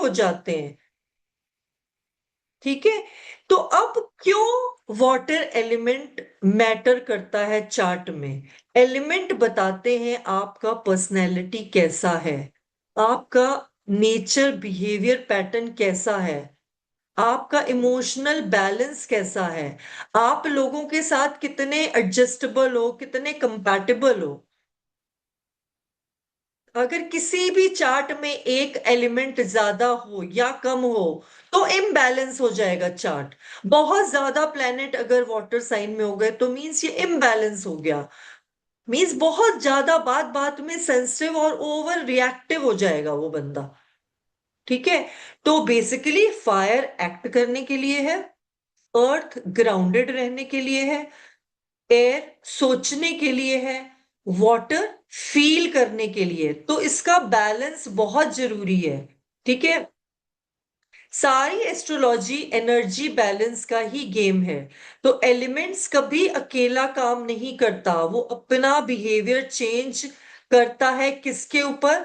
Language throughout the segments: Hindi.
हो जाते हैं। ठीक है, तो अब क्यों वाटर एलिमेंट मैटर करता है चार्ट में? एलिमेंट बताते हैं आपका पर्सनैलिटी कैसा है, आपका नेचर बिहेवियर पैटर्न कैसा है, आपका इमोशनल बैलेंस कैसा है, आप लोगों के साथ कितने एडजस्टेबल हो, कितने कंपैटिबल हो। अगर किसी भी चार्ट में एक एलिमेंट ज्यादा हो या कम हो तो इम्बैलेंस हो जाएगा चार्ट। बहुत ज्यादा प्लेनेट अगर वाटर साइन में हो गए तो मींस ये इम्बैलेंस हो गया, मींस बहुत ज्यादा बात बात में सेंसिटिव और ओवर रिएक्टिव हो जाएगा वो बंदा। ठीक है, तो बेसिकली फायर एक्ट करने के लिए है, अर्थ ग्राउंडेड रहने के लिए है, एयर सोचने के लिए है, वाटर फील करने के लिए। तो इसका बैलेंस बहुत जरूरी है। ठीक है, सारी एस्ट्रोलॉजी एनर्जी बैलेंस का ही गेम है। तो एलिमेंट्स कभी अकेला काम नहीं करता, वो अपना बिहेवियर चेंज करता है किसके ऊपर?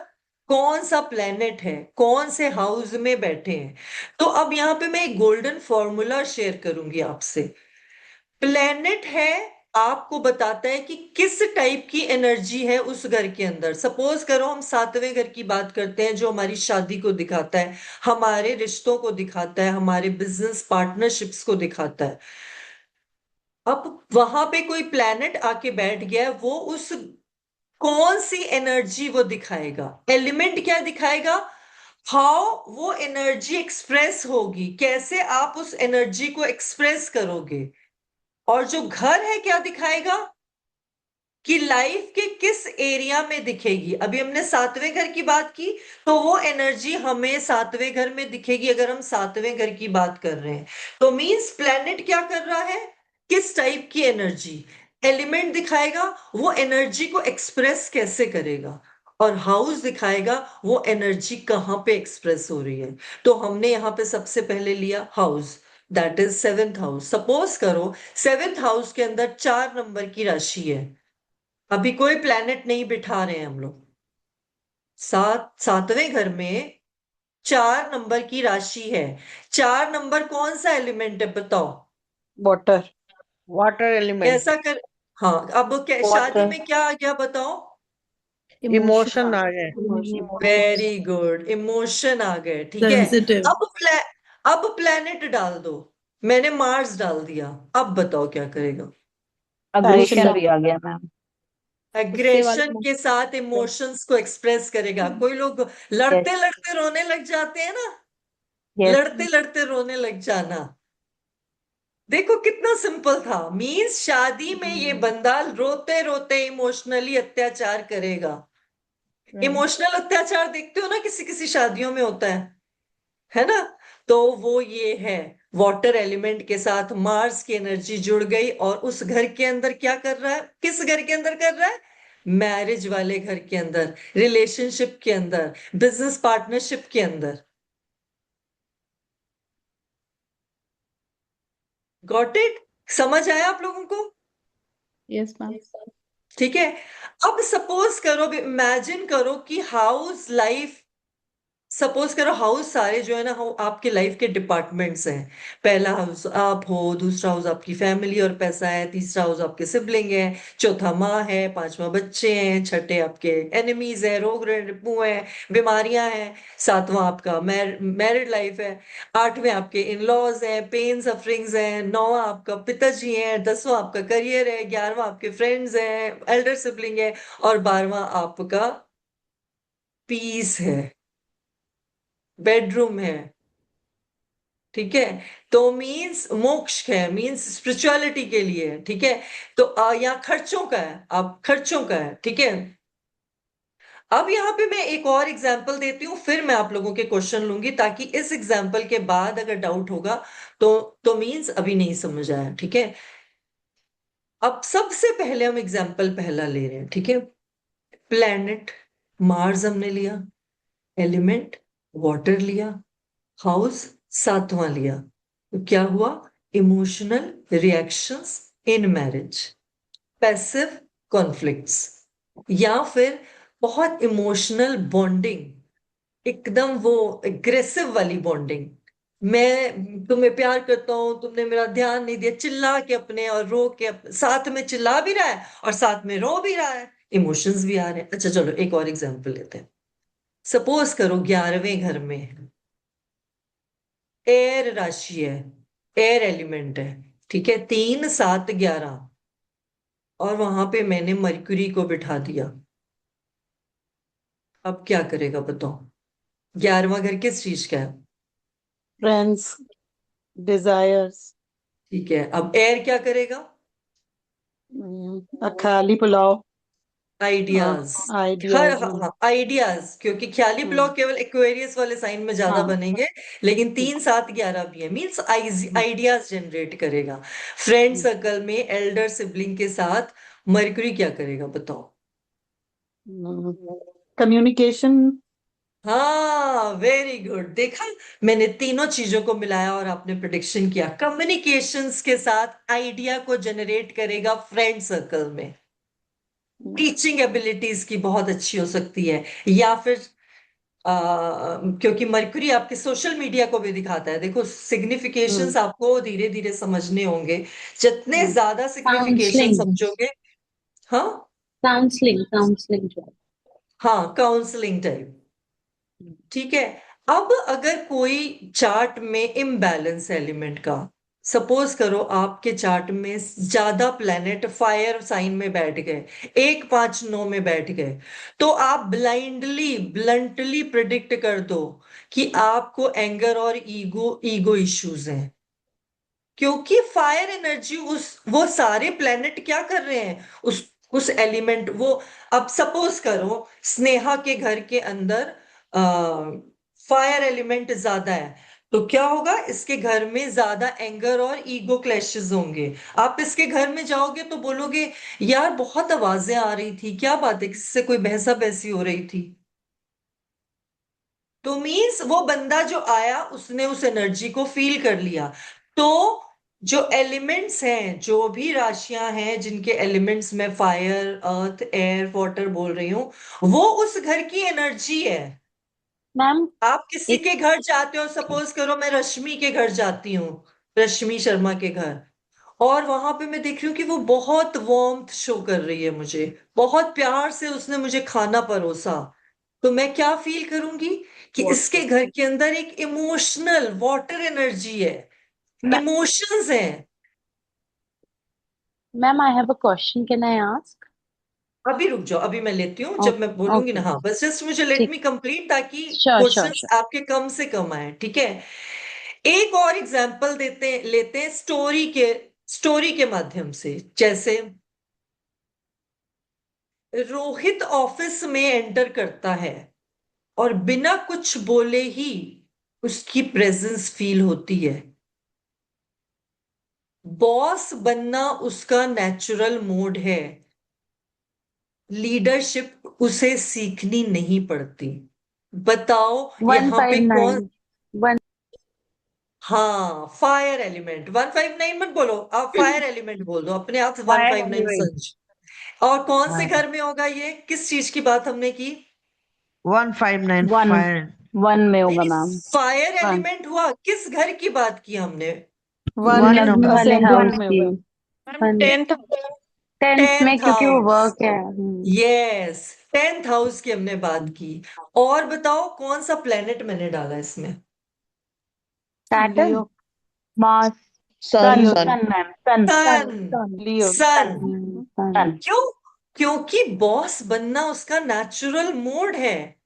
कौन सा प्लेनेट है, कौन से हाउस में बैठे हैं। तो अब यहां पे मैं एक गोल्डन फॉर्मूला शेयर करूंगी आपसे। प्लेनेट है, आपको बताता है कि किस टाइप की एनर्जी है उस घर के अंदर। सपोज करो हम सातवें घर की बात करते हैं जो हमारी शादी को दिखाता है, हमारे रिश्तों को दिखाता है, हमारे बिजनेस पार्टनरशिप्स को दिखाता है। अब वहां पे कोई प्लेनेट आके बैठ गया है, वो उस कौन सी एनर्जी वो दिखाएगा, एलिमेंट क्या दिखाएगा, हाउ वो एनर्जी एक्सप्रेस होगी, कैसे आप उस एनर्जी को एक्सप्रेस करोगे। और जो घर है क्या दिखाएगा कि लाइफ के किस एरिया में दिखेगी। अभी हमने सातवें घर की बात की, तो वो एनर्जी हमें सातवें घर में दिखेगी अगर हम सातवें घर की बात कर रहे हैं। तो मींस प्लेनेट क्या कर रहा है, किस टाइप की एनर्जी, एलिमेंट दिखाएगा वो एनर्जी को एक्सप्रेस कैसे करेगा, और हाउस दिखाएगा वो एनर्जी कहाँ पे एक्सप्रेस हो रही है। तो हमने यहाँ पे सबसे पहले लिया house, that is seventh house. Suppose करो सेवेंथ हाउस के अंदर 4 नंबर की राशि है, अभी कोई प्लेनेट नहीं बिठा रहे हैं हम लोग, सातवें घर में 4 नंबर की राशि है। 4 नंबर कौन सा एलिमेंट है बताओ? वाटर। Water element. कैसा कर, हाँ अब क्या शादी वाटर। में क्या आ गया बताओ? इमोशन आ इमोशन, गए। वेरी गुड, इमोशन आ गए। ठीक है, सेंसिटिव। अब अब प्लेनेट डाल दो, मैंने मार्स डाल दिया, अब बताओ क्या करेगा? अग्रेशन भी आ गया मैम। गुस्से एग्रेशन वाला। के साथ इमोशंस को एक्सप्रेस करेगा। कोई लोग यस। लड़ते लड़ते रोने लग जाते हैं ना, यस। लड़ते लड़ते रोने लग जाना। देखो कितना सिंपल था, मींस शादी में ये बंदा रोते रोते इमोशनली अत्याचार करेगा। इमोशनल अत्याचार देखते हो ना, किसी किसी शादियों में होता है ना? तो वो ये है, वाटर एलिमेंट के साथ मार्स की एनर्जी जुड़ गई और उस घर के अंदर क्या कर रहा है, किस घर के अंदर कर रहा है? मैरिज वाले घर के अंदर, रिलेशनशिप के अंदर, बिजनेस पार्टनरशिप के अंदर। Got it? समझ आया आप लोगों को? Yes ma'am. ठीक है, अब सपोज करो, इमेजिन करो कि हाउस लाइफ, सपोज करो हाउस सारे जो है ना, आपके लाइफ के डिपार्टमेंट्स हैं। पहला हाउस आप हो, दूसरा हाउस आपकी फैमिली और पैसा है, तीसरा हाउस आपके सिबलिंग है, चौथा माँ है, पांचवा बच्चे हैं, छठे आपके एनिमीज है, रोग रिपू है, बीमारियां हैं, सातवां आपका मैरिड लाइफ है, आठवें आपके इन लॉज हैं, पेन सफरिंग्स हैं, नौवां आपका पिताजी हैं, दसवां आपका करियर है, ग्यारहवां आपके फ्रेंड्स हैं, एल्डर सिबलिंग है, और बारहवां आपका पीस है, बेडरूम है। ठीक है, तो मीन्स मोक्ष है, मीन्स स्पिरिचुअलिटी के लिए है। ठीक है, तो यहाँ खर्चों का है, अब खर्चों का है। ठीक है, अब यहाँ पे मैं एक और एग्जांपल देती हूँ, फिर मैं आप लोगों के क्वेश्चन लूंगी, ताकि इस एग्जांपल के बाद अगर डाउट होगा तो मीन्स अभी नहीं समझ आया। ठीक है, अब सबसे पहले हम एग्जांपल पहला ले रहे हैं। ठीक है, प्लैनेट मार्स हमने लिया, एलिमेंट वाटर लिया, हाउस सातवां लिया। तो क्या हुआ? Emotional reactions in marriage, passive conflicts, या फिर बहुत इमोशनल बॉन्डिंग, एकदम वो एग्रेसिव वाली बॉन्डिंग। मैं तुम्हें प्यार करता हूँ, तुमने मेरा ध्यान नहीं दिया, चिल्ला के अपने और रो के साथ में चिल्ला भी रहा है और साथ में रो भी रहा है, इमोशंस भी आ रहे हैं। अच्छा चलो एक और एग्जांपल लेते हैं। सपोज करो 11वें घर में एयर राशि है, एयर एलिमेंट है, ठीक है, 3 7 11, और वहां पे मैंने मरक्यूरी को बिठा दिया। अब क्या करेगा बताओ? 11वां घर किस चीज का है? friends, desires, ठीक है, अब एयर क्या करेगा? खाली पुलाव, आइडियाज। हर ideas, हाँ आइडियाज, क्योंकि ख्याली हम्म, प्लॉट केवल एक्वेरियस वाले साइन में ज्यादा हाँ, बनेंगे, लेकिन 3 7 11 भी है, मीन्स आइडियाज जनरेट करेगा। फ्रेंड सर्कल में एल्डर सिबलिंग के साथ मरकरी क्या करेगा बताओ? communication, हाँ वेरी गुड, देखा, मैंने तीनों चीजों को मिलाया और आपने प्रिडिक्शन किया। कम्युनिकेशंस के साथ आइडिया को जनरेट करेगा फ्रेंड सर्कल में। टीचिंग एबिलिटीज की बहुत अच्छी हो सकती है, या फिर क्योंकि मरकरी आपके सोशल मीडिया को भी दिखाता है, देखो सिग्निफिकेशंस आपको धीरे धीरे समझने होंगे, जितने ज्यादा सिग्निफिकेशन Counseling. समझोगे। हाँ Counseling job. हाँ, काउंसलिंग टाइप, ठीक है। अब अगर कोई चार्ट में इम्बैलेंस एलिमेंट का, सपोज करो आपके चार्ट में ज्यादा प्लेनेट फायर साइन में बैठ गए, 1 5 9 में बैठ गए, तो आप ब्लाइंडली ब्लंटली प्रिडिक्ट कर दो कि आपको एंगर और ईगो इश्यूज हैं, क्योंकि फायर एनर्जी उस वो सारे प्लेनेट क्या कर रहे हैं, उस एलिमेंट वो। अब सपोज करो स्नेहा के घर के अंदर फायर एलिमेंट ज्यादा है, तो क्या होगा, इसके घर में ज्यादा एंगर और ईगो क्लैशेस होंगे। आप इसके घर में जाओगे तो बोलोगे यार बहुत आवाजें आ रही थी, क्या बात है, किससे कोई बहसा बहसी हो रही थी? तो मीन्स वो बंदा जो आया उसने उस एनर्जी को फील कर लिया। तो जो एलिमेंट्स हैं, जो भी राशियां हैं जिनके एलिमेंट्स में फायर अर्थ एयर वाटर बोल रही हूँ, वो उस घर की एनर्जी है। मैम आप किसी एक के घर जाते हो, सपोज करो मैं रश्मि के घर जाती हूँ, रश्मि शर्मा के घर, और वहां पे मैं देख रही हूँ कि वो बहुत वार्मथ शो कर रही है मुझे, बहुत प्यार से उसने मुझे खाना परोसा, तो मैं क्या फील करूंगी कि इसके घर के अंदर एक इमोशनल वाटर एनर्जी है, इमोशंस हैं। Ma'am I have a question, can I ask? अभी रुक जाओ, अभी मैं लेती हूँ, जब ओके मैं बोलूंगी ना, ओके, हाँ बस जस्ट मुझे लेट ठीक, मी कंप्लीट, ताकि श्योर श्योर क्वेश्चंस श्योर। आपके कम से कम आए, ठीक है। एक और एग्जाम्पल लेते हैं स्टोरी के माध्यम से। जैसे रोहित ऑफिस में एंटर करता है और बिना कुछ बोले ही उसकी प्रेजेंस फील होती है। बॉस बनना उसका नेचुरल मोड है, लीडरशिप उसे सीखनी नहीं पड़ती। बताओ वन यहां पे फाइव कौन? नाइन वन हाँ फायर एलिमेंट, 159 मत बोलो, आप फायर एलिमेंट बोल दो अपने आप, फायर 159 एलिमेंट। समझ। और कौन से हाँ, घर में होगा ये, किस चीज की बात हमने की? 159 वन फायर। वन में नहीं होगा नहीं, मैम। फायर वन, एलिमेंट हुआ, किस घर की बात की हमने? वन वन लग्न नंबर। वाले असेंडेंट हाउस में की। होगा। Ma'am one 10th। 10th में, 10th क्योंकि वो हाउस, वर्क है। यस 10th हाउस की हमने बात की। और बताओ कौन सा प्लेनेट मैंने डाला इसमें? सैटर्न, लियो, मार्स, सन सन सन। सन मैम, सन सन सन। सन लियो, सन। सन। क्यों? क्योंकि बॉस बनना उसका नेचुरल मोड है।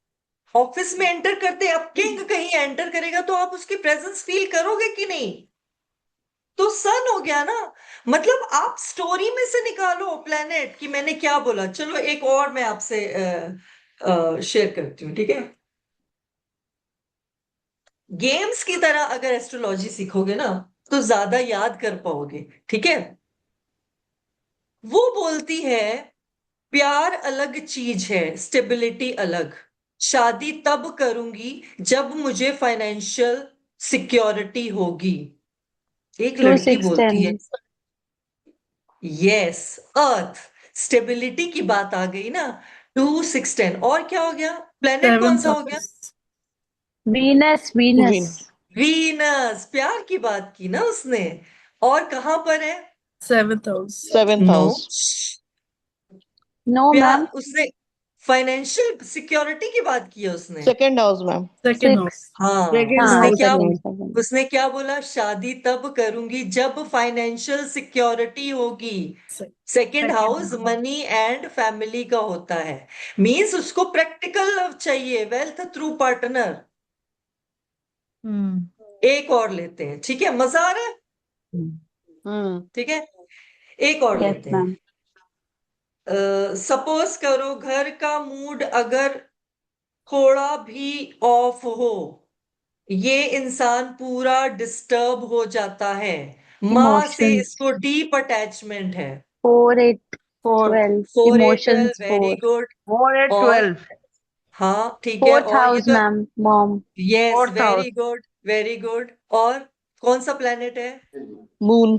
ऑफिस में एंटर करते, अब किंग कहीं एंटर करेगा तो आप उसकी प्रेजेंस फील करोगे कि नहीं? तो सन हो गया ना। मतलब आप स्टोरी में से निकालो प्लेनेट कि मैंने क्या बोला। चलो एक और मैं आपसे शेयर करती हूँ, ठीक है। गेम्स की तरह अगर एस्ट्रोलॉजी सीखोगे ना तो ज्यादा याद कर पाओगे, ठीक है। वो बोलती है प्यार अलग चीज है, स्टेबिलिटी अलग। शादी तब करूंगी जब मुझे फाइनेंशियल सिक्योरिटी होगी, एक टू लड़की सिक्स बोलती टेन है। यस, अर्थ स्टेबिलिटी की बात आ गई ना, 2 6 10, और क्या हो गया, प्लेनेट कौन सेवेंथ सा हो गया? हाउस, वीनस वीनस वीनस, प्यार की बात की ना उसने। और कहाँ पर है? 7th house. Seventh no, house. No प्यार मैम उसने फाइनेंशियल सिक्योरिटी की बात की है उसने। Second house, ma'am. Second house. 6 हाँ, Second हाँ house. सेकंड उसने क्या बोला? शादी तब करूंगी जब फाइनेंशियल सिक्योरिटी होगी। Se- second Second house house. Money and family का होता है। मींस उसको प्रैक्टिकल लव चाहिए, वेल्थ थ्रू पार्टनर। एक और लेते हैं, ठीक है? मजा आ रहा है? ठीक है, एक और यस लेते हैं। मैम सपोज करो घर का मूड अगर थोड़ा भी ऑफ हो, ये इंसान पूरा डिस्टर्ब हो जाता है। माँ से इमोशंस इसको डीप अटैचमेंट है। 4 8 4. 12 4 8 12, इमोशंस वेरी 4 गुड। 4 8 और 12. हाँ ठीक है, 4th और ये हाउस तो ma'am mom yes, 4th very house. Good very good. और कौन सा प्लेनेट है? Moon.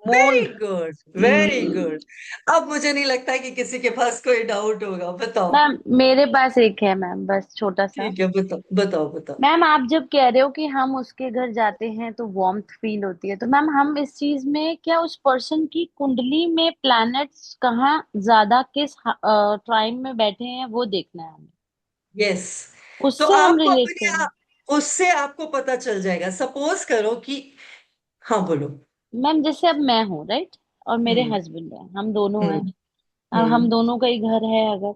Very Moon. Good very good. अब मुझे नहीं लगता कि किसी के पास कोई डाउट होगा, बताओ। मैम मेरे पास एक है मैम बस छोटा सा। ठीक है, बताओ बताओ बताओ। मैम आप जब कह रहे हो कि हम उसके घर जाते हैं तो वार्मथ फील होती है, तो मैम हम इस चीज में क्या उस पर्सन की कुंडली में प्लैनेट्स कहाँ ज्यादा किस टाइम में बैठे हैं वो देखना है हमें, यस, तो उससे हम आपको रिलेट करें। उससे आपको पता चल जाएगा। सपोज करो कि, हाँ बोलो। मैम जैसे अब मैं हूँ राइट, और मेरे हम्म हस्बैंड है, हम दोनों हैं। हम्म अब हम हम्म दोनों का ही घर है अगर,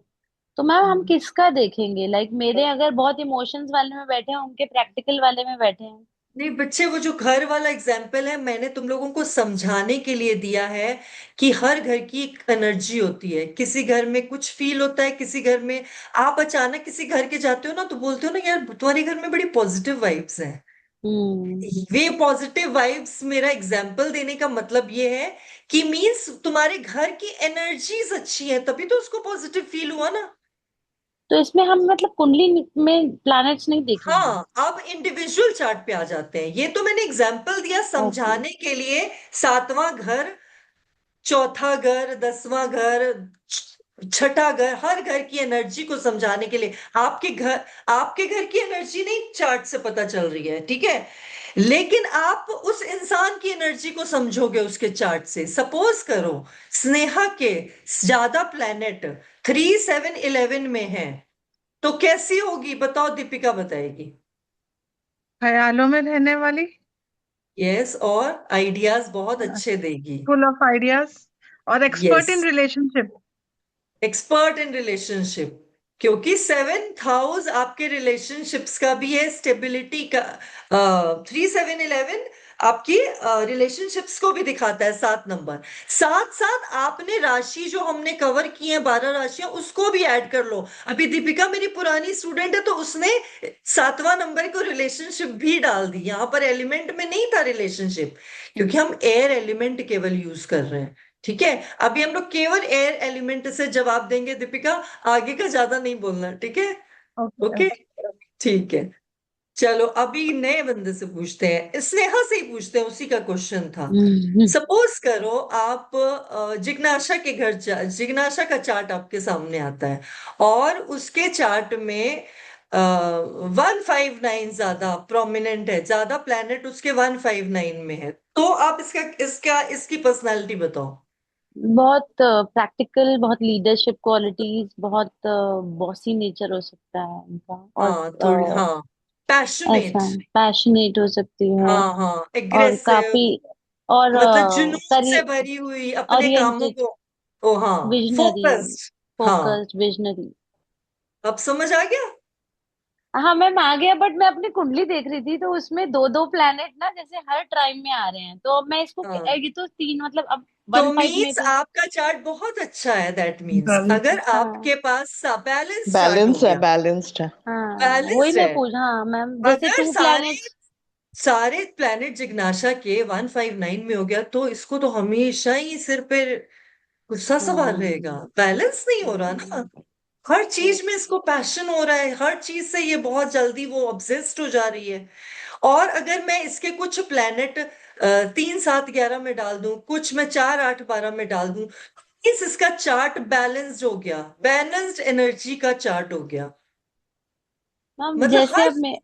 तो मैम हम हम्म। किसका देखेंगे? लाइक मेरे अगर बहुत इमोशंस वाले में बैठे हैं, उनके प्रैक्टिकल वाले में बैठे हैं। नहीं बच्चे, वो जो घर वाला एग्जाम्पल है मैंने तुम लोगों को समझाने के लिए दिया है कि हर घर की एक एनर्जी होती है। किसी घर में कुछ फील होता है, किसी घर में आप अचानक किसी घर के जाते हो ना तो बोलते हो ना, यार तुम्हारे घर में बड़ी पॉजिटिव वाइब्स हैं। हम्म वे पॉजिटिव वाइब्स, मेरा एग्जाम्पल देने का मतलब ये है कि मीन्स तुम्हारे घर की एनर्जीज अच्छी है, तभी तो उसको पॉजिटिव फील हुआ ना। तो इसमें हम मतलब कुंडली में प्लैनेट्स नहीं देखेंगे? हाँ, अब इंडिविजुअल चार्ट पे आ जाते हैं। ये तो मैंने एग्जाम्पल दिया ओके समझाने के लिए। सातवां घर, चौथा घर, 10वां घर, छठा घर, हर घर की एनर्जी को समझाने के लिए। आपके घर की एनर्जी नहीं चार्ट से पता चल रही है, ठीक है? लेकिन आप उस इंसान की एनर्जी को समझोगे उसके चार्ट से। सपोज करो स्नेहा के ज्यादा प्लैनेट 3 7 11 में है, तो कैसी होगी बताओ? दीपिका बताएगी। ख्यालों में रहने वाली. यस, और आइडियाज बहुत अच्छे देगी। Full of ideas. और expert yes, in relationship. Expert in relationship, क्योंकि 7th हाउस आपके रिलेशनशिप्स का भी है, स्टेबिलिटी का। 3 7 11 आपकी रिलेशनशिप्स को भी दिखाता है, 7 नंबर। साथ साथ आपने राशि जो हमने कवर की है 12 राशियां, उसको भी ऐड कर लो। अभी दीपिका मेरी पुरानी स्टूडेंट है, तो उसने 7वां नंबर को रिलेशनशिप भी डाल दी। यहां पर एलिमेंट में नहीं था रिलेशनशिप, क्योंकि हम एयर एलिमेंट केवल यूज कर रहे हैं। ठीक है, अभी हम लोग केवल एयर एलिमेंट से जवाब देंगे दीपिका, आगे का ज्यादा नहीं बोलना, ठीक है? Okay. ओके, ठीक है। चलो अभी नए बंदे से पूछते हैं, स्नेहा से ही पूछते हैं, उसी का क्वेश्चन था। हम्म सपोज करो आप जिग्नाशा के घर जिग्नाशा का चार्ट आपके सामने आता है, और उसके चार्ट में 159 ज्यादा प्रोमिनेंट है, ज्यादा प्लैनेट उसके 159 में है, तो आप इसकी पर्सनालिटी बताओ। बहुत प्रैक्टिकल, बहुत लीडरशिप क्वालिटीज, बहुत बॉसी नेचर हो सकता है उनका, और हाँ थोड़ी, हाँ, पैशनेट। ऐसा पैशनेट हो सकती है, हाँ हाँ, और एग्रेसिव, काफी, और मतलब जुनून करी से भरी हुई अपने कामों ओरिएंटेड, को। ओ हाँ, विजनरी, फोकस्ड। हाँ, फोकस्ड, विजनरी। अब समझ आ गया। हाँ मैम आ गया, बट मैं अपनी कुंडली देख रही थी तो उसमें दो दो प्लैनेट ना जैसे हर टाइम में आ रहे हैं, तो अब मैं इसको हाँ, ये तो तीन मतलब अब तो 1 5 में मीन्स तो। आपका चार्ट बहुत अच्छा है। That means Balance. अगर हाँ आपके पास बैलेंस चार्ट हो Balance है, गया, balanced है. हाँ वही बैलेंस्ड मैं है। पूछ, हाँ मैम जैसे अगर 2 सारे प्लैनेट्स। सारे प्लैनेट जिग्नाशा के 159 में हो गया, तो इसको तो हमेशा ही सिर पे गुस्सा सवार रहेगा। हाँ बैलेंस नहीं हो रहा ना, हर चीज में इसको पैशन हो रहा है, हर चीज से ये बहुत जल्दी वो ऑब्सेस्ड हो जा रही है। और अगर मैं इसके कुछ प्लैनेट 3 7 11 में डाल दूं, कुछ मैं 4 8 12 में डाल दूं, इसका चार्ट बैलेंस्ड हो गया, बैलेंस्ड एनर्जी का चार्ट हो गया। मैम मतलब जैसे हर अब मैं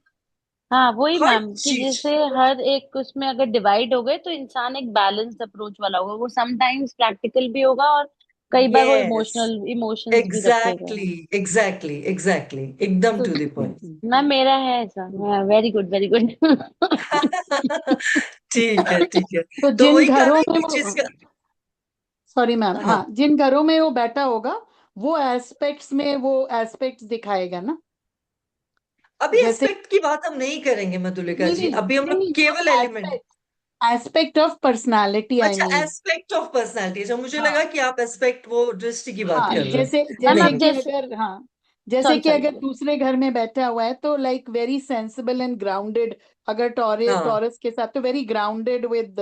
हाँ वही हर मैम कि चीज। जैसे हर एक उसमें अगर डिवाइड हो गए तो इंसान एक बैलेंस्ड अप्रोच वाला होगा, वो समटाइम्स प्रैक्टिकल भी होगा और कई बार वो यस, इमोशनल इमोशंस भी रखेगा। एग्जैक्टली, एग्जैक्टली, एग्जैक्टली, एकदम तो टू द पॉइंट। मैम मेरा है ऐसा, वेरी गुड वेरी गुड। ठीक है, ठीक है। तो तो जिन वही कहा घरों ना में कि वो, जिसका, सॉरी मैम, हाँ, हाँ, जिन घरों में वो बैठा होगा वो एस्पेक्ट्स में वो एस्पेक्ट्स दिखाएगा ना। अभी जैसे, एस्पेक्ट की बात हम नहीं करेंगे मधुलिका नहीं जी, नहीं अभी हम नहीं लोग नहीं, जो केवल element. Aspect aspect of personality I अच्छा, मीन। Aspect of personality. अच्छा, मुझे लगा हाँ कि आप एस्पेक्ट वो दृष्टि की बात हाँ, कर रहे हो। जैसे मैम जैसे अब नहीं, कि जैसे, अगर, हाँ, जैसे सॉरी कि अगर सॉरी, दूसरे घर में बैठा हुआ है तो like very sensible and grounded, अगर टॉरस हाँ, टॉरस के साथ तो very grounded with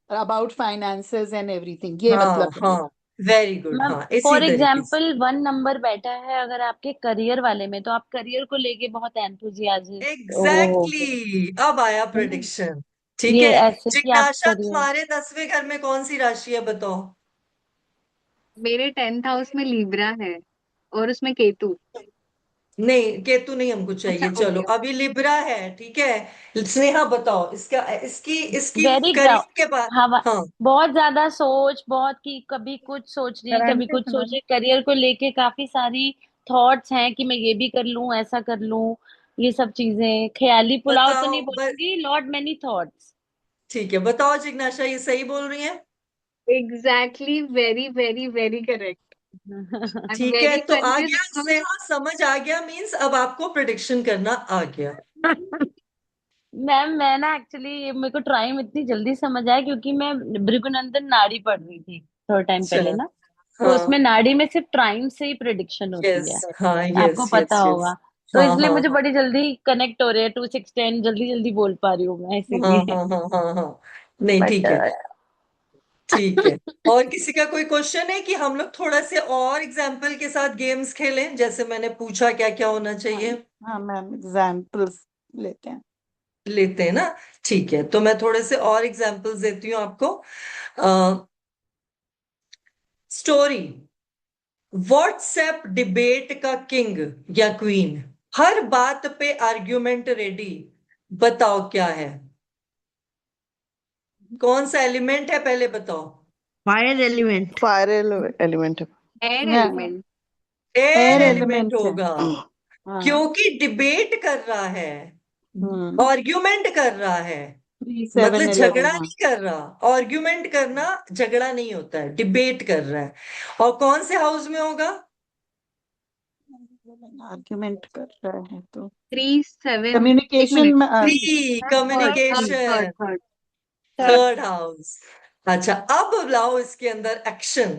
about finances and everything, ये हाँ, मतलब है हाँ, मेरा। वेरी गुड, मैम हाँ, इसी फॉर तरीके से। एग्जाम्पल 1 नंबर बैठा है अगर आपके करियर वाले में, तो आप करियर को लेके बहुत एंथुजियास्टिक वो हो एग्जैक्टली, अब आया है ना, प्रेडिक्शन। ठीक ये है। ऐसे कि आप जिज्ञासा, करियर। तुम्हारे 10वें घर में कौन सी राशि है, बताओ। मेरे 10th हाउस में लिब्रा है और उसमें केतु। नहीं, केतु नहीं हमको अच्छा, चाहिए, चलो ओके। अभी लिब्रा है, ठीक है। स्नेहा बताओ, इसका इसकी इसकी वेरी करियर के बाद। हवा, हाँ, बहुत ज्यादा सोच, बहुत की कभी कुछ सोच रही है कभी करंट कुछ सोच सुनो। रही है, करियर को लेके काफी सारी थॉट्स हैं कि मैं ये भी कर लूं ऐसा कर लूं, ये सब चीजें ख्याली पुलाव तो बताओ नहीं बोलूंगी, लॉट मेनी थॉट्स। ठीक है, बताओ जिज्ञासा, ये सही बोल रही है? Exactly, very very very correct. I am ठीक है, वेरी तो आ कंफ्यूज। गया स्नेहा, समझ आ गया, मीन्स अब आपको प्रिडिक्शन करना आ गया। मैम मैं ना एक्चुअली मेरे को ट्राइम इतनी जल्दी समझ आया क्योंकि मैं भृगुनंदन नाड़ी पढ़ रही थी थोड़ा टाइम अच्छा, पहले ना, तो उसमें हाँ, नाड़ी में सिर्फ ट्राइम से ही प्रिडिक्शन होती यस, है, हाँ, आपको यस, पता यस, होगा। यस, तो हाँ, इसलिए हाँ, मुझे हाँ, बड़ी जल्दी कनेक्ट हो रही है, 2 6 10 जल्दी जल्दी बोल पा रही हूँ मैं हाँ, इसीलिए। हाँ, हाँ, हाँ, हाँ, नहीं, बट ठीक है, ठीक है। और किसी का कोई क्वेश्चन है कि हम लोग थोड़ा से और एग्जाम्पल के साथ गेम्स खेलें, जैसे मैंने पूछा क्या क्या होना हाँ चाहिए? हाँ मैम, एग्जाम्पल्स लेते हैं। लेते हैं ना? ठीक है, तो मैं थोड़े से और एग्जाम्पल्स देती हूँ आपको। स्टोरी, व्हाट्सएप डिबेट का किंग या क्वीन, हर बात पे आर्ग्यूमेंट रेडी, बताओ क्या है? कौन सा एलिमेंट है, पहले बताओ। Fire element. Fire element, air element. Air air element element है। होगा, हाँ। क्योंकि डिबेट कर रहा है, हम्म, आर्ग्यूमेंट कर रहा है, 3 7 मतलब 11, झगड़ा हाँ। नहीं कर रहा। आर्ग्यूमेंट करना झगड़ा नहीं होता है, डिबेट कर रहा है। और कौन से हाउस में होगा? आर्ग्यूमेंट कर रहा है तो 3 7, एक कम्युनिकेशन मिनट। में, three, third third third communication, third third. Third house. अच्छा, अब लाओ इसके अंदर एक्शन,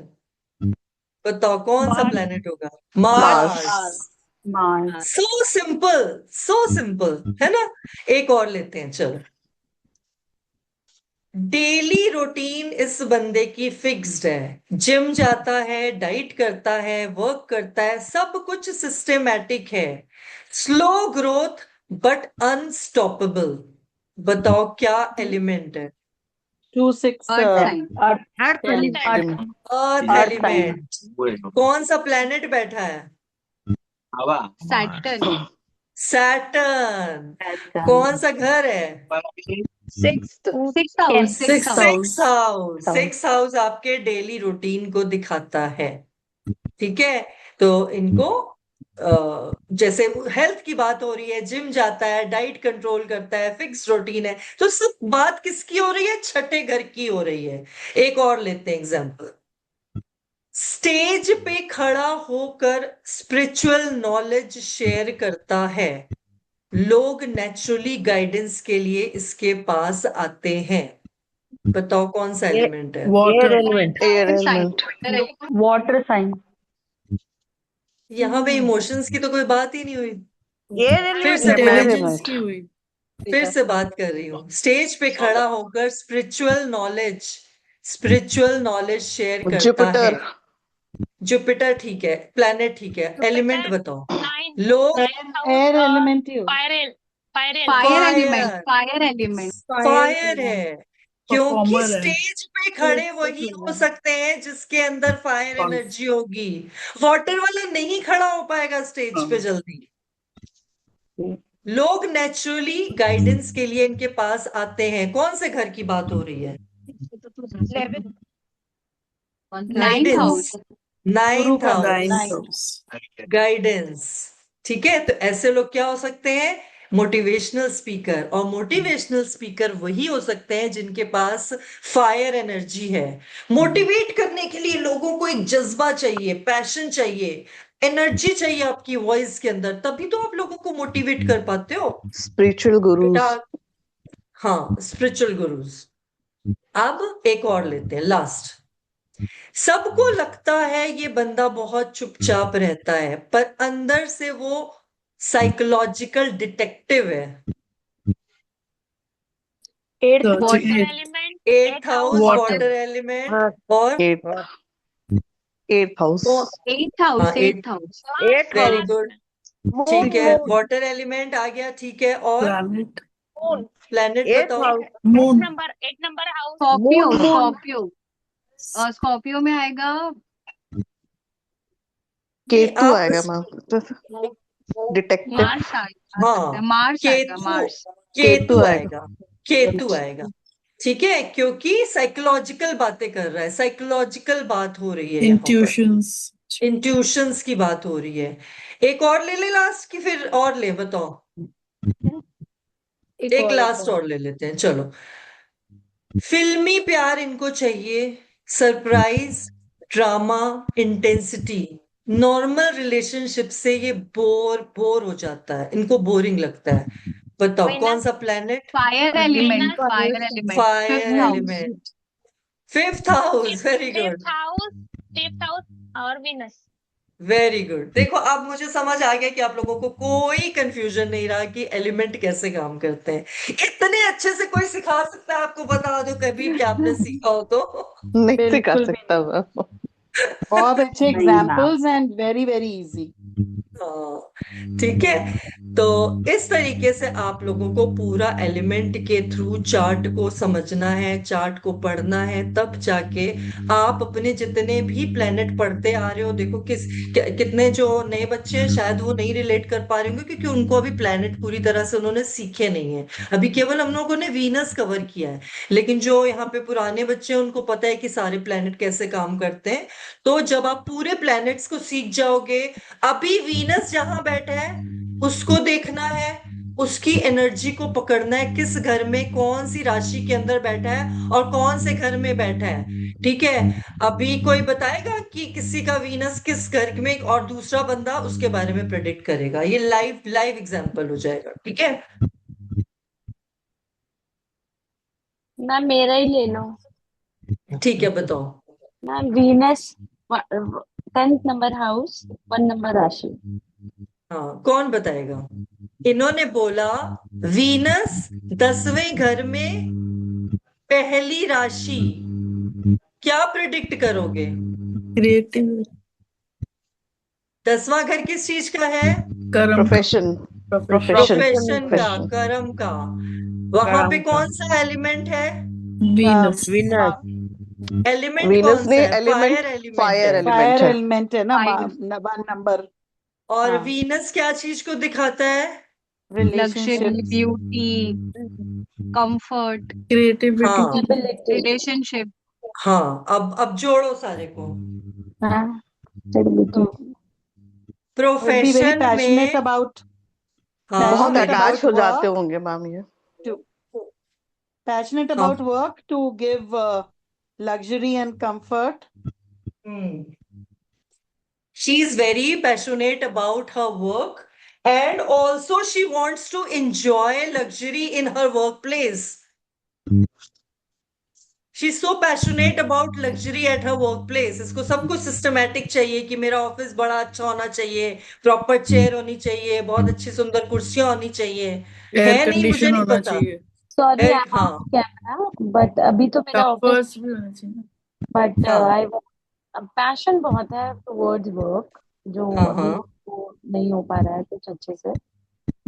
बताओ कौन सा मार्स। प्लेनेट होगा? Mars. Mars. Mars. So simple, so simple है ना? एक और लेते हैं, चलो। डेली रूटीन इस बंदे की फिक्स्ड है, जिम जाता है, डाइट करता है, वर्क करता है, सब कुछ सिस्टेमैटिक है, स्लो ग्रोथ बट अनस्टॉपेबल, बताओ क्या एलिमेंट है? 2 6 अर्थ साइन। अर्थ 10 एलिमेंट। अर्थ अर्थ साइन। एलिमेंट। कौन सा प्लेनेट बैठा है? सैटर्न। सैटर्न। अच्छा, कौन सा घर है? Sixth six can house six six house. Six house. House, six house आपके डेली रूटीन को दिखाता है। ठीक है, तो इनको जैसे हेल्थ की बात हो रही है, जिम जाता है, डाइट कंट्रोल करता है, फिक्स रूटीन है, तो सब बात किसकी हो रही है? छठे घर की हो रही है। एक और लेते हैं एग्जांपल। स्टेज पे खड़ा होकर स्पिरिचुअल नॉलेज शेयर करता है, लोग नेचुरली गाइडेंस के लिए इसके पास आते हैं, बताओ कौन सा एलिमेंट है? Air water. Element. Air water sign. Element. Water sign. यहां पे इमोशंस की तो कोई बात ही नहीं हुई। एयर फिर एलिमेंट से है मैम। इंटेलिजेंस की हुई। फिर से बात कर रही हूँ। स्टेज पे खड़ा होकर स्पिरिचुअल नॉलेज शेयर करता है। जुपिटर। जुपिटर ठीक है, प्लैनेट ठीक है, एलिमेंट बताओ। नाइन लोग, एयर एलिमेंट ही होगा। Fire fire fire element. Element. Fire, fire element. Fire है, क्योंकि परफॉर्मर है। स्टेज पे खड़े वही हो सकते हैं जिसके अंदर फायर एनर्जी होगी। वाटर वाला नहीं खड़ा हो पाएगा स्टेज पे जल्दी। लोग नेचुरली गाइडेंस के लिए इनके पास आते हैं। कौन से घर की बात हो रही है? 11th, ninth guidance, house. गुरु नाइन्थ का house, ninth nine. house. Guidance. ठीक है, तो ऐसे लोग क्या हो सकते हैं? Motivational speaker. और मोटिवेशनल स्पीकर वही हो सकते हैं जिनके पास फायर एनर्जी है। मोटिवेट करने के लिए लोगों को एक जज्बा चाहिए, पैशन चाहिए, एनर्जी चाहिए आपकी वॉइस के अंदर, तभी तो आप लोगों को मोटिवेट कर पाते हो स्पिरिचुअल बेटा। गुरुज। हाँ, स्पिरिचुअल गुरुज। अब एक और लेते हैं, लास्ट। सबको लगता है ये बंदा बहुत चुपचाप रहता है, पर अंदर से वो साइकोलॉजिकल डिटेक्टिव है। Eighth So, water eighth. Element, eight eight house house, Water. Water element. Earth. और एट एट हाउस। एट्थ हाँ, house, eight. Eighth house. Mars, very Mars good, में ठीक है। Moon. वाटर एलिमेंट आ गया, ठीक है। और Planet. मून, प्लेनेट Eighth बताओ। house. Moon. Eight number house, Scorpio, Moon. Scorpio. Scorpio में आएगा ये केतु आप आएगा मैम, डिटेक्टिव। मार्स आ सकता है, हाँ, मार्स आएगा, केतु, मार्स। केतु केतु आएगा। आएगा, केतु आएगा। ठीक है, क्योंकि साइकोलॉजिकल बातें कर रहा है, साइकोलॉजिकल बात हो रही है यहाँ पर, Intuitions. इंट्यूशंस की बात हो रही है। एक और ले ले लास्ट की, फिर और ले बताओ। एक लास्ट और ले लेते हैं, चलो। फिल्मी प्यार इनको चाहिए, surprise, drama, intensity. Normal relationship से ये बोर बोर हो जाता है, इनको बोरिंग लगता है। बताओ कौन सा planet? Fire element, fire element, fire fifth house. Element, fifth house. Very good, fifth house और विनस। Very good. देखो, अब मुझे समझ आ गया कि आप लोगों को कोई कंफ्यूजन नहीं रहा कि एलिमेंट कैसे काम करते हैं। इतने अच्छे से कोई सिखा सकता है आपको? बता दो कभी कि आपने सीखा हो तो। नहीं सिखा बिल्कुल भी सकता मैम। बहुत अच्छे नहीं ma'am. Examples and very very easy. हाँ, ठीक है। तो इस तरीके से आप लोगों को पूरा एलिमेंट के थ्रू चार्ट को समझना है, चार्ट को पढ़ना है, तब जाके आप अपने जितने भी प्लेनेट पढ़ते आ रहे हो, देखो कितने जो नए बच्चे हैं शायद वो नहीं रिलेट कर पा रहे होंगे, क्योंकि उनको अभी प्लेनेट पूरी तरह से उन्होंने सीखे नहीं है। अभी केवल हम लोगों ने वीनस कवर किया है, लेकिन जो यहाँ पे पुराने बच्चे हैं उनको पता है कि सारे प्लेनेट कैसे काम करते हैं। तो जब आप पूरे प्लैनेट्स को सीख जाओगे, अभी वीनस जहां बैठा है उसको देखना है, उसकी एनर्जी को पकड़ना है, किस घर में कौन सी राशि के अंदर बैठा है और कौन से घर में बैठा है। ठीक है, अभी कोई बताएगा कि किसी का वीनस किस घर में, और दूसरा बंदा उसके बारे में प्रेडिक्ट करेगा। ये लाइव लाइव एग्जांपल हो जाएगा, ठीक है। मैम मेरा ही ले लो। ठीक है, बताओ। Ma'am Venus, 10th number house, 1 number राशि। हाँ, कौन बताएगा? इन्होंने बोला वीनस 10वें घर में, पहली राशि। क्या प्रिडिक्ट करोगे? Creative. 10वां घर किस चीज का है? Karam. Profession, Profession. प्रोफेशन का, प्रोफेशन। कर्म का। वहां पे Karam ka. हाँ, कौन सा एलिमेंट है? Venus. एलिमेंट वीनस कौन सा नहीं, है? एलिमेंट फायर एलिमेंट फायर है। एलिमेंट फायर है। एलिमेंट है ना, फाइव। 1 नंबर। और हाँ, वीनस क्या चीज को दिखाता है? Luxury, relationships. Beauty, comfort, Creativity. हाँ, स्टेबिलिटी। रिलेशनशिप। हाँ। अब जोड़ो सारे को। हाँ, stability. would be very profession passionate में, about हाँ, बहुत passionate अटैच about हो जाते work होंगे मैम ये। to passionate हाँ। about work to give luxury and comfort. She is very passionate about her work, and also she wants to enjoy luxury in her workplace. She's so passionate about luxury at her workplace. इसको सब कुछ सिस्टमैटिक चाहिए कि मेरा ऑफिस बड़ा अच्छा होना चाहिए, प्रॉपर चेयर होनी चाहिए, बहुत अच्छी सुंदर कुर्सियां होनी चाहिए। Air है नहीं, मुझे condition नहीं होना पता। चाहिए. सॉरी, आई एम हाँ, ऑफ कैमरा, बट अभी तो मेरा ऑफिस, Compass भी होना चाहिए. बट हाँ, आई, पैशन बहुत है टुवर्ड्स वर्क, जो हाँ, अभी हाँ। वो नहीं हो पा रहा है कुछ अच्छे से,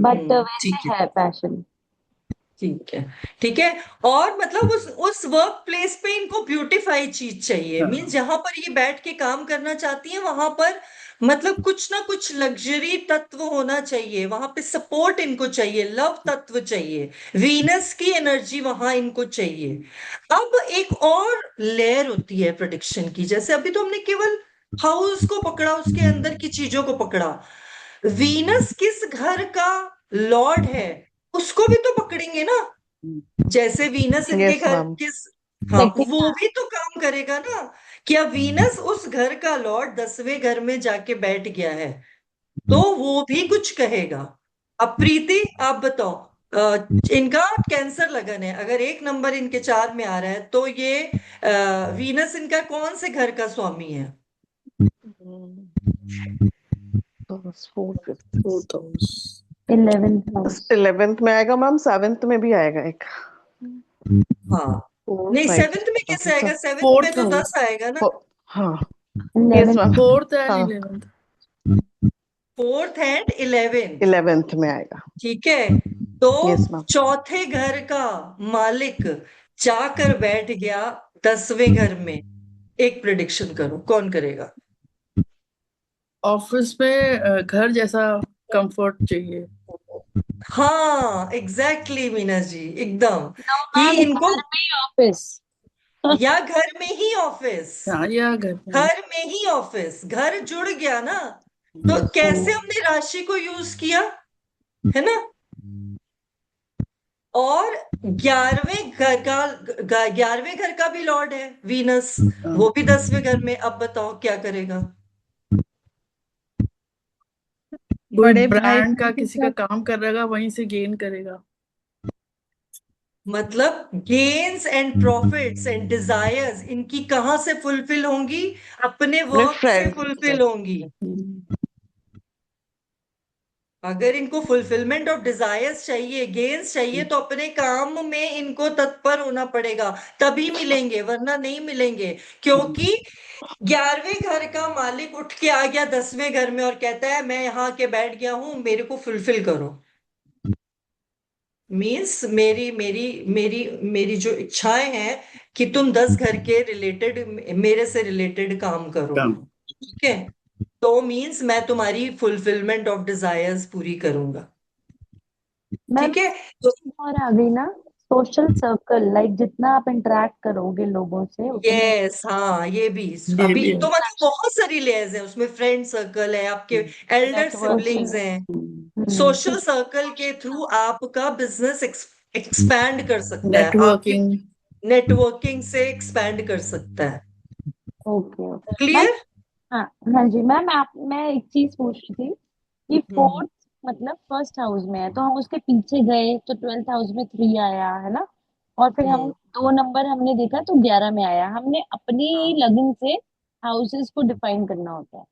बट वैसे ठीक है। है पैशन। ठीक है, ठीक है। और मतलब उस वर्क प्लेस पे इनको ब्यूटीफाई चीज चाहिए, हाँ। मीन्स जहां पर ये बैठ के काम करना चाहती है वहां पर मतलब कुछ ना कुछ लग्जरी तत्व होना चाहिए, वहां पे सपोर्ट इनको चाहिए, लव तत्व चाहिए, वीनस की एनर्जी वहां इनको चाहिए। अब एक और लेयर होती है प्रोडिक्शन की, जैसे अभी तो हमने केवल हाउस को पकड़ा, उसके अंदर की चीजों को पकड़ा। वीनस किस घर का लॉर्ड है उसको भी तो पकड़ेंगे ना। जैसे वीनस इनके यस घर मैम। किस, हाँ, सेकंड वो भी तो काम करेगा ना। क्या वीनस उस घर का लॉर्ड 10वें घर में जाके बैठ गया है तो वो भी कुछ कहेगा। अब प्रीति आप बताओ, इनका कैंसर लगन है, अगर 1 नंबर इनके 4 में आ रहा है तो ये वीनस इनका कौन से घर का स्वामी है? Fourth fifth 4th house. 11th house 11th में आएगा मैम, 7th में भी आएगा एक। हाँ, नहीं, राइट। 7th में कैसे आएगा? 7th में 4th तो house. 10 आएगा ना। हाँ yes 11th ma'am. 4th and हाँ 11th. 4th and 11th, 11th में आएगा। ठीक है। तो यस मैम। चौथे घर का मालिक जाकर बैठ गया 10वें घर में। एक प्रिडिक्शन करो, कौन करेगा? ऑफिस में घर जैसा कंफर्ट चाहिए. हाँ, एग्जैक्टली मीना जी, एकदम, नो कि मैम, इनको घर में ही ऑफिस। या घर में ही ऑफिस, हाँ, या घर में. घर में ही ऑफिस, घर जुड़ गया ना। तो कैसे हमने राशि को यूज किया, है ना। और 11वें घर का भी लॉर्ड है वीनस, वो भी 10वें घर में। अब बताओ क्या करेगा? कोई बड़े भाई ब्रांड का के किसी का साथ काम कर रहेगा, वहीं से गेन करेगा. मतलब gains and profits and desires इनकी कहां से फुलफिल होंगी? अपने अपने वर्क से फ्रेंड फुलफिल होंगी। अगर इनको फुलफिलमेंट ऑफ डिजायर्स चाहिए, गेन्स चाहिए, तो अपने काम में इनको तत्पर होना पड़ेगा, तभी मिलेंगे, वरना नहीं मिलेंगे। क्योंकि 11वें घर का मालिक उठ के आ गया 10वें घर में और कहता है मैं यहाँ के बैठ गया हूं, मेरे को फुलफिल करो। मीन्स मेरी मेरी मेरी मेरी जो इच्छाएं हैं कि तुम 10 घर के रिलेटेड, मेरे से रिलेटेड काम करो, ठीक है। तो मीन्स मैं तुम्हारी फुलफिलमेंट ऑफ डिजायर्स पूरी करूंगा, मैम ठीक है। तो और आ गई ना, सोशल सर्कल, लाइक जितना आप इंटरेक्ट करोगे लोगों से उतने यस, हाँ, ये भी। ये अभी भी है. तो मतलब बहुत सारी लेयर्स हैं उसमें, फ्रेंड सर्कल है, आपके एल्डर नेटवर्किंग। सिबलिंग्स हैं। सोशल सर्कल के थ्रू आपका बिजनेस एक्सपैंड कर सकता है, आपकी नेटवर्किंग. नेटवर्किंग से एक्सपैंड कर सकता है। Okay okay ma'am. क्लियर? हाँ हाँ जी मैम, मैं एक चीज पूछ रही थी कि हम्म, फोर्थ मतलब फर्स्ट हाउस में है, तो हम उसके पीछे गए तो 12th हाउस में 3 आया है ना, और फिर हम हम्म, 2 नंबर हमने देखा तो 11 में आया। हमने अपनी हाँ, लगन से हाउसेस को डिफाइन करना होता है।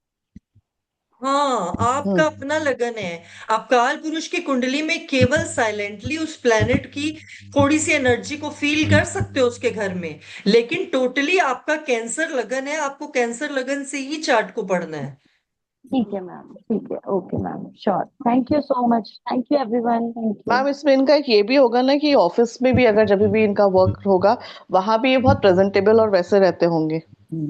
हाँ, आपका अपना लगन है। आप काल पुरुष की कुंडली में केवल साइलेंटली उस प्लेनेट की थोड़ी सी एनर्जी को फील कर सकते हो उसके घर में, लेकिन टोटली आपका कैंसर लगन है, आपको कैंसर लगन से ही चार्ट को पढ़ना है। ठीक है मैम, ठीक है, okay ma'am, sure, thank you so much, thank you everyone, thank you. Ma'am. इसमें इनका एक ये भी होगा ना कि ऑफिस में भी अगर जब भी इनका वर्क होगा वहां भी ये बहुत प्रेजेंटेबल और वैसे रहते होंगे।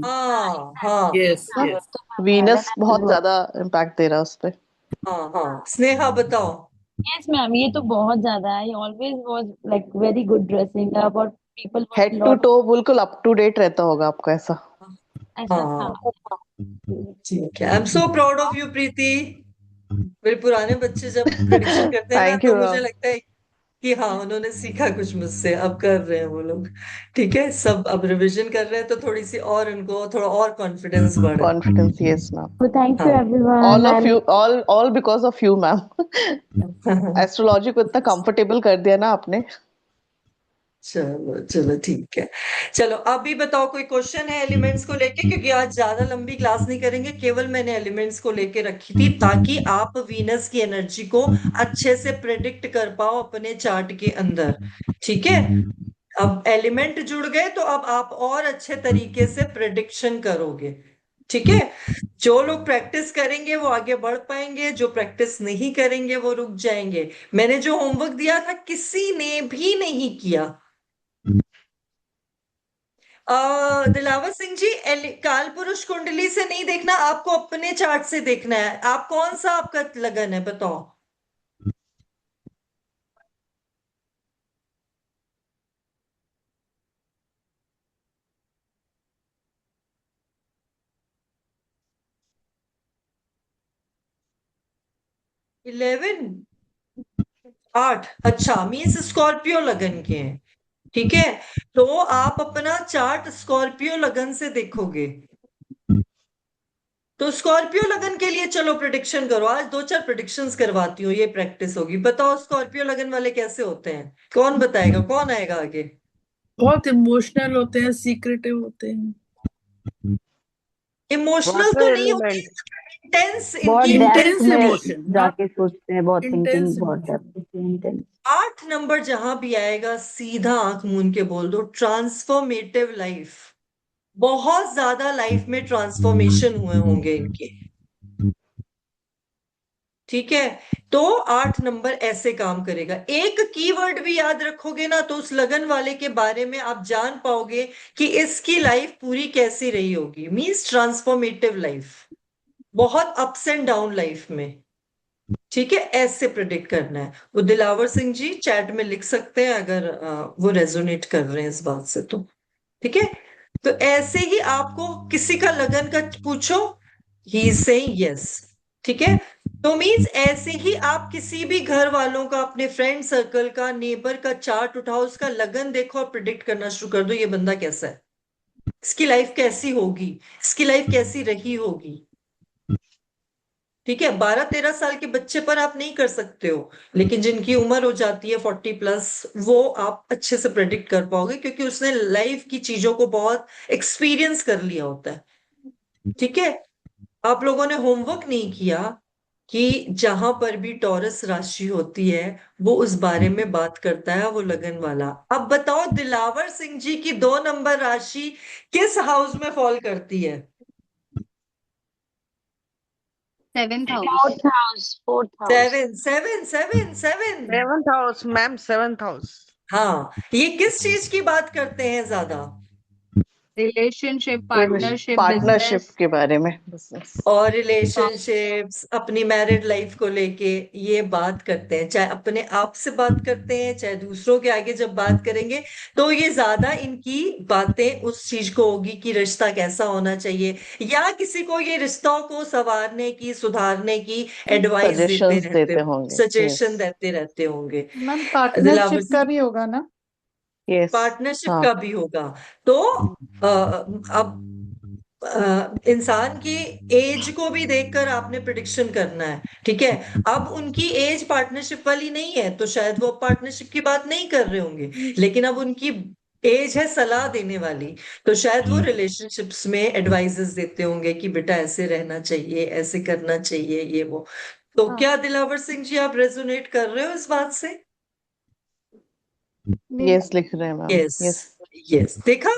हाँ, हाँ, यस, हाँ, यस. तो मैम वीनस वेन बहुत ज्यादा इम्पैक्ट दे रहा है उस पे। हाँ, हाँ, स्नेहा बताओ। यस मैम, ये तो बहुत ज्यादा है। Always was like very good dressing up और people was head to lot to बिल्कुल अप टू डेट रहता होगा आपका ऐसा। ऐसा था। हाँ, ठीक है। I am so proud of you Preeti. मेरे पुराने बच्चे जब प्रिडिक्शन करते हैं ना थैंक तो यू मुझे मैम। लगता है कि हाँ, उन्होंने सीखा कुछ मुझसे, अब कर रहे हैं वो लोग। ठीक है, सब अब रिवीजन कर रहे हैं तो थोड़ी सी और उनको थोड़ा और कॉन्फिडेंस बढ़ रहा कॉन्फिडेंस यस मैम। तो थैंक है। You everyone all of and you, all because of you ma'am. हाँ। एस्ट्रोलॉजी को इतना कंफर्टेबल कर दिया ना आपने। चलो चलो, ठीक है। चलो अभी बताओ, कोई क्वेश्चन है एलिमेंट्स को लेके? क्योंकि आज ज्यादा लंबी क्लास नहीं करेंगे, केवल मैंने एलिमेंट्स को लेके रखी थी ताकि आप वीनस की एनर्जी को अच्छे से प्रेडिक्ट कर पाओ अपने चार्ट के अंदर, ठीक है। अब एलिमेंट जुड़ गए तो अब आप और अच्छे तरीके से प्रेडिक्शन करोगे। ठीक है, जो लोग प्रैक्टिस करेंगे वो आगे बढ़ पाएंगे, जो प्रैक्टिस नहीं करेंगे वो रुक जाएंगे। मैंने जो होमवर्क दिया था किसी ने भी नहीं किया। दिलावर सिंह जी, काल पुरुष कुंडली से नहीं देखना, आपको अपने चार्ट से देखना है। आप कौन सा आपका लगन है बताओ? इलेवन, 8, अच्छा, मीन्स स्कॉर्पियो लगन के हैं। ठीक है, तो आप अपना चार्ट स्कॉर्पियो लगन से देखोगे। तो स्कॉर्पियो लगन के लिए चलो प्रिडिक्शन करो, आज 2-4 प्रिडिक्शंस करवाती हूँ, ये प्रैक्टिस होगी। बताओ स्कॉर्पियो लगन वाले कैसे होते हैं, कौन बताएगा, कौन आएगा आगे? बहुत इमोशनल होते हैं, सीक्रेटिव होते हैं, इमोशनल तो वाटर नहीं होते, एलिमेंट, इंटेंस बहुत इनकी डेप्थ इंटेंस में इमोशन, जाके सोचते हैं, बहुत थिंकिंग, इंटेंस बहुत इमोशन। Depth intense. 8 नंबर जहां भी आएगा सीधा आंख मूंद के बोल दो, ट्रांसफॉर्मेटिव लाइफ। बहुत ज्यादा लाइफ में ट्रांसफॉर्मेशन हुए होंगे इनके। ठीक है, तो 8 नंबर ऐसे काम करेगा। एक कीवर्ड भी याद रखोगे ना तो उस लगन वाले के बारे में आप जान पाओगे कि इसकी लाइफ पूरी कैसी रही होगी। मींस ट्रांसफॉर्मेटिव लाइफ, बहुत अप्स एंड डाउन लाइफ में। ठीक है, ऐसे प्रिडिक्ट करना है। वो दिलावर सिंह जी चैट में लिख सकते हैं अगर वो रेजोनेट कर रहे हैं इस बात से तो। ठीक है, तो ऐसे ही आपको किसी का लगन का पूछो, ही इज सेइंग यस। ठीक है, तो मीन्स ऐसे ही आप किसी भी घर वालों का, अपने फ्रेंड सर्कल का, नेबर का चार्ट उठाओ, उसका लगन देखो और प्रिडिक्ट करना शुरू कर दो, ये बंदा कैसा है, इसकी लाइफ कैसी होगी, इसकी लाइफ कैसी रही होगी। ठीक है, 12-13 साल के बच्चे पर आप नहीं कर सकते हो, लेकिन जिनकी उम्र हो जाती है 40+, वो आप अच्छे से प्रेडिक्ट कर पाओगे, क्योंकि उसने लाइफ की चीजों को बहुत एक्सपीरियंस कर लिया होता है। ठीक है, आप लोगों ने होमवर्क नहीं किया कि जहां पर भी टॉरस राशि होती है वो उस बारे में बात करता है वो लगन वाला। अब बताओ दिलावर सिंह जी की 2 नंबर राशि किस हाउस में फॉल करती है? 7th house. Fourth house, fourth house. 7, 7, 7, 7। 7th house ma'am, 7th house. हाँ, ये किस चीज की बात करते हैं ज्यादा? Relationship, partnership, partnership business. के बारे में, बिजनेस। और रिलेशनशिप्स, अपनी मैरिड लाइफ को लेके ये बात करते हैं। चाहे अपने आप से बात करते हैं, चाहे दूसरों के आगे जब बात करेंगे, तो ये ज्यादा इनकी बातें उस चीज को होगी कि रिश्ता कैसा होना चाहिए, या किसी को ये रिश्तों को संवारने की, सुधारने की एडवाइस देते सजेशंस रहते देते हो, होंगे। सजेशन देते रहते होंगे। मैम दिलावर पार्टनरशिप का भी होगा ना? यस। पार्टनरशिप हाँ। का भी होगा। तो अब इंसान की एज को भी देखकर आपने प्रिडिक्शन करना है। ठीक है, अब उनकी एज पार्टनरशिप वाली नहीं है तो शायद वो पार्टनरशिप की बात नहीं कर रहे होंगे, लेकिन अब उनकी एज है सलाह देने वाली, तो शायद वो रिलेशनशिप्स में एडवाइजेस देते होंगे कि बेटा ऐसे रहना चाहिए, ऐसे करना चाहिए, ये वो। तो हाँ। क्या दिलावर सिंह जी आप रेजोनेट कर रहे हो इस बात से? यस लिख रहे हैं मैम। Yes, yes. यस, देखा।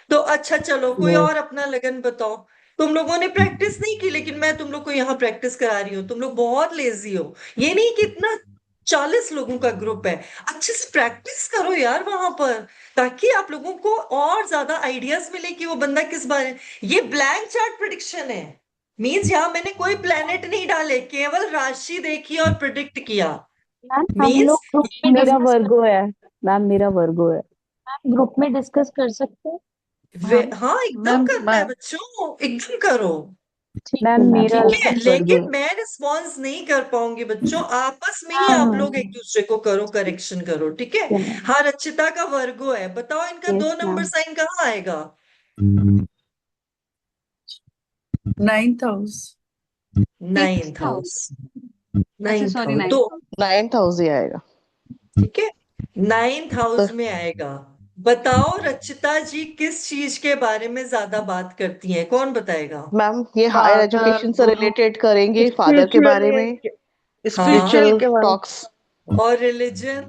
तो अच्छा चलो, कोई Yes. और अपना लगन बताओ। तुम लोगों ने प्रैक्टिस नहीं की, लेकिन मैं तुम लोग को यहाँ प्रैक्टिस करा रही हूँ। तुम लोग बहुत लेजी हो, ये नहीं कि इतना 40 लोगों का ग्रुप है, अच्छे से प्रैक्टिस करो यार वहां पर, ताकि आप लोगों को और ज्यादा आइडियाज मिले कि वो बंदा किस बारे। ये ब्लैंक चार्ट प्रिडिक्शन है, मीन्स यहाँ मैंने कोई प्लेनेट नहीं डाले, केवल राशि देखी और प्रिडिक्ट किया। मैम हम मीन्स लोग ग्रुप में मेरा वर्गो है। मैम मेरा वर्गो है। मैम ग्रुप में डिस्कस कर सकते हैं? हाँ एकदम मैम करना है बच्चों, एकदम करो। ठीक है मैम, मेरा ठीक है, वर्गो लेकिन है। मैं रिस्पॉन्स नहीं कर पाऊंगी बच्चों, आपस में ही हाँ आप हाँ लोग एक दूसरे को करो, करेक्शन करो। ठीक है, ठीक है मैम। हाँ, रचिता का वर्गो है, बताओ इनका 2 यस नंबर मैम। साइन कहाँ आएगा? 9th house. 9th house, 9th sorry, house 9th तो हाउस। 9th हाउस ही आएगा। ठीक है, 9th हाउस में आएगा। बताओ रचिता जी किस चीज के बारे में ज्यादा बात करती हैं, कौन बताएगा? मैम ये हायर फादर, एजुकेशन से गुरु, रिलेटेड करेंगे, फादर के बारे में, हाँ, स्पिरिचुअल के बारे टॉक्स। और रिलीजन।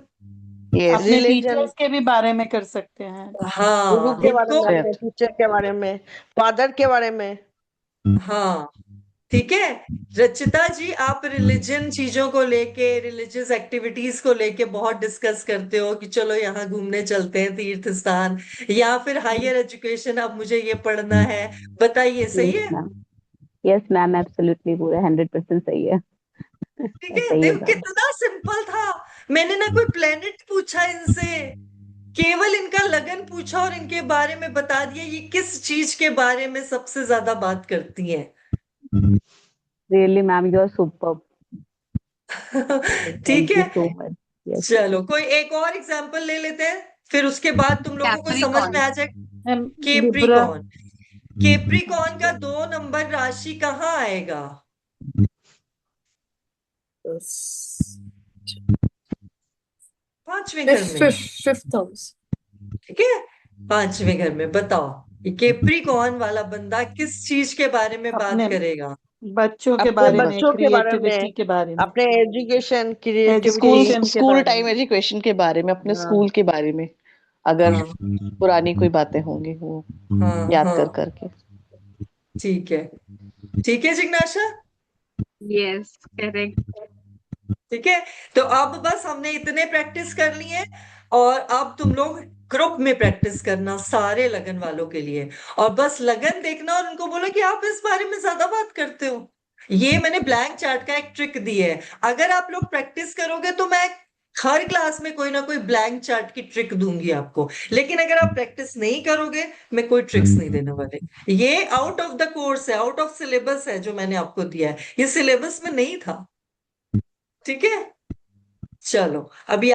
यस। अपने रिलीजन, टीचर्स के भी बारे में कर सकते हैं। गुरु हाँ, के बारे इनको में, अपने टीचर के बारे में, फादर के बारे में। हाँ, ठीक है। रचिता जी, आप रिलीजन चीजों को लेके, रिलीजियस एक्टिविटीज को लेके बहुत डिस्कस करते हो कि चलो यहाँ घूमने चलते हैं तीर्थ स्थान, या फिर हायर एजुकेशन, अब मुझे ये पढ़ना है, बताइए, सही यस है? मैम, यस मैम, एब्सोल्युटली पूरा 100% सही है। ठीक है, ऐसा ही देखो होगा। कितना सिंपल था। मैंने ना कोई प्लेनेट पूछा इनसे, केवल इनका लगन पूछा और इनके बारे में बता दिया ये किस चीज के बारे में सबसे ज्यादा बात करती हैं। Really ma'am, you are super. ठीक थैंक यू है, सो मच। यस चलो कोई एक और एग्जांपल ले लेते हैं, फिर उसके बाद तुम लोगों को समझ में कैप्रिकॉन। आ जाए। लिब्रा। केप्रिकॉन, केप्रिकॉन का 2 नंबर राशि कहाँ आएगा? पांचवें घर में। Fifth house. ठीक है, पांचवें घर में। बताओ ये केप्रिकॉन वाला बंदा किस चीज के बारे में बात अपने करेगा? बच्चों के अपने बारे में, बच्चों के बारे क्रिएटिविटी में, के बारे में, अपने एजुकेशन, क्रिएटिविटी। स्कूल एजुकेशन के स्कूल बारे टाइम में। एजुकेशन के बारे में, अपने हाँ स्कूल के बारे में, अगर हाँ पुरानी कोई बातें होंगी वो हाँ याद कर हाँ, करके। ठीक है, ठीक है जिज्ञासा, यस, करेक्ट। ठीक है। तो अब बस हमने इतने प्रैक्टिस कर लिए, और अब तुम लोग ग्रुप में प्रैक्टिस करना सारे लगन वालों के लिए, और बस लगन देखना और उनको बोलो कि आप इस बारे में ज्यादा बात करते हो। ये मैंने ब्लैंक चार्ट का एक ट्रिक दी है, अगर आप लोग प्रैक्टिस करोगे तो मैं हर क्लास में कोई ना कोई ब्लैंक चार्ट की ट्रिक दूंगी आपको, लेकिन अगर आप प्रैक्टिस नहीं करोगे मैं कोई ट्रिक्स नहीं देने वाले। ये आउट ऑफ द कोर्स है, आउट ऑफ सिलेबस है जो मैंने आपको दिया है, ये सिलेबस में नहीं था। ठीक है, चलो अभी